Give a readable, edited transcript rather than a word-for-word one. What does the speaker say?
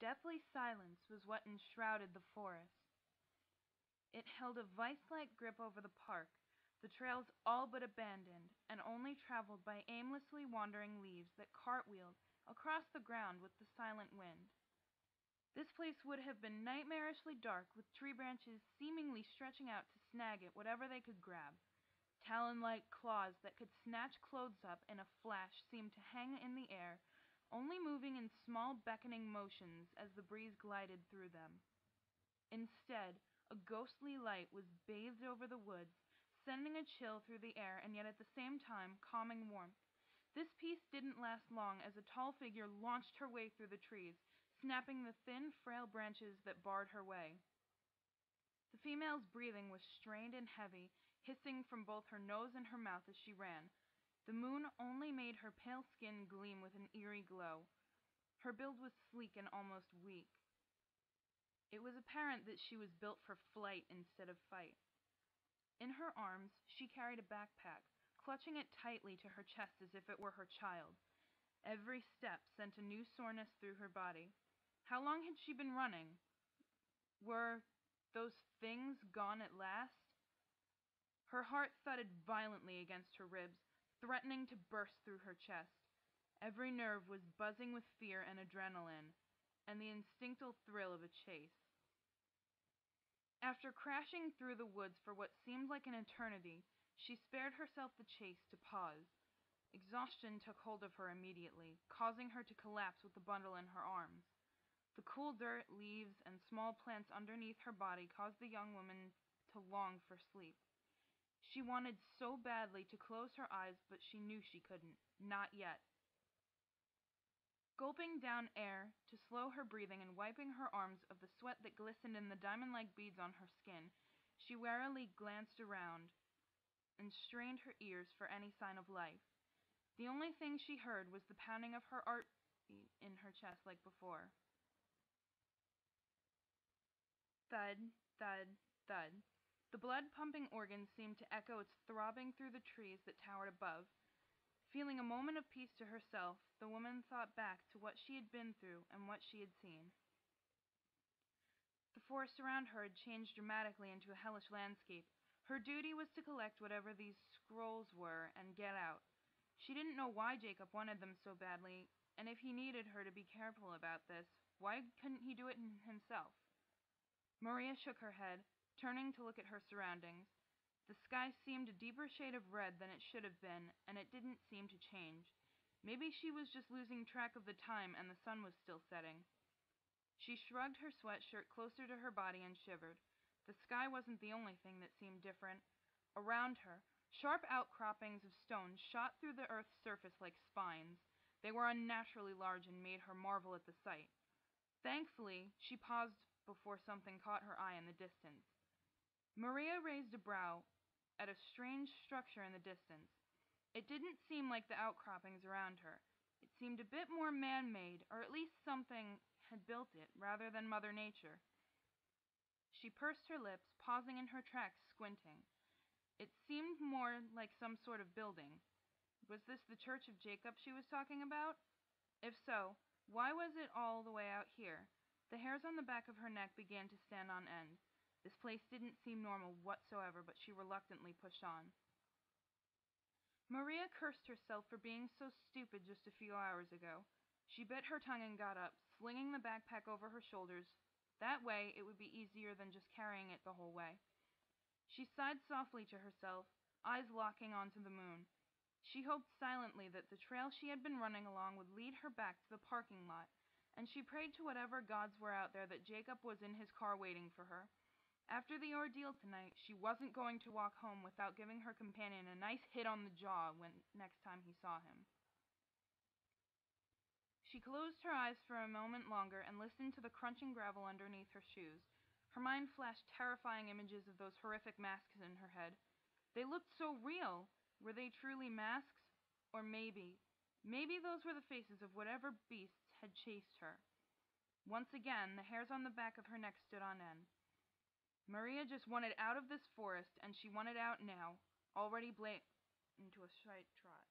deathly silence was what enshrouded the forest. It held a vice-like grip over the park, the trails all but abandoned, and only traveled by aimlessly wandering leaves that cartwheeled across the ground with the silent wind. This place would have been nightmarishly dark, with tree branches seemingly stretching out to snag at whatever they could grab. Talon-like claws that could snatch clothes up in a flash seemed to hang in the air, only moving in small beckoning motions as the breeze glided through them. Instead, a ghostly light was bathed over the woods, sending a chill through the air and yet at the same time calming warmth. This peace didn't last long as a tall figure launched her way through the trees, snapping the thin, frail branches that barred her way. The female's breathing was strained and heavy, hissing from both her nose and her mouth as she ran. The moon only made her pale skin gleam with an eerie glow. Her build was sleek and almost weak. It was apparent that she was built for flight instead of fight. In her arms, she carried a backpack, clutching it tightly to her chest as if it were her child. Every step sent a new soreness through her body. How long had she been running? Were those things gone at last? Her heart thudded violently against her ribs, threatening to burst through her chest. Every nerve was buzzing with fear and adrenaline, and the instinctual thrill of a chase. After crashing through the woods for what seemed like an eternity, she spared herself the chase to pause. Exhaustion took hold of her immediately, causing her to collapse with the bundle in her arms. The cool dirt, leaves, and small plants underneath her body caused the young woman to long for sleep. She wanted so badly to close her eyes, but she knew she couldn't. Not yet. Gulping down air to slow her breathing and wiping her arms of the sweat that glistened in the diamond-like beads on her skin, she warily glanced around and strained her ears for any sign of life. The only thing she heard was the pounding of her heartbeat in her chest like before. Thud, thud, thud. The blood-pumping organ seemed to echo its throbbing through the trees that towered above. Feeling a moment of peace to herself, the woman thought back to what she had been through and what she had seen. The forest around her had changed dramatically into a hellish landscape. Her duty was to collect whatever these scrolls were and get out. She didn't know why Jacob wanted them so badly, and if he needed her to be careful about this, why couldn't he do it himself? Maria shook her head, turning to look at her surroundings. The sky seemed a deeper shade of red than it should have been, and it didn't seem to change. Maybe she was just losing track of the time and the sun was still setting. She shrugged her sweatshirt closer to her body and shivered. The sky wasn't the only thing that seemed different. Around her, sharp outcroppings of stone shot through the earth's surface like spines. They were unnaturally large and made her marvel at the sight. Thankfully, she paused before something caught her eye in the distance. Maria raised a brow at a strange structure in the distance. It didn't seem like the outcroppings around her. It seemed a bit more man-made, or at least something had built it, rather than Mother Nature. She pursed her lips, pausing in her tracks, squinting. It seemed more like some sort of building. Was this the Church of Jacob she was talking about? If so, why was it all the way out here? The hairs on the back of her neck began to stand on end. This place didn't seem normal whatsoever, but she reluctantly pushed on. Maria cursed herself for being so stupid just a few hours ago. She bit her tongue and got up, slinging the backpack over her shoulders. That way, it would be easier than just carrying it the whole way. She sighed softly to herself, eyes locking onto the moon. She hoped silently that the trail she had been running along would lead her back to the parking lot, and she prayed to whatever gods were out there that Jacob was in his car waiting for her. After the ordeal tonight, she wasn't going to walk home without giving her companion a nice hit on the jaw next time he saw him. She closed her eyes for a moment longer and listened to the crunching gravel underneath her shoes. Her mind flashed terrifying images of those horrific masks in her head. They looked so real. Were they truly masks? Or maybe those were the faces of whatever beasts had chased her. Once again, the hairs on the back of her neck stood on end. Maria just wanted out of this forest, and she wanted out now, already blamed into a slight trot.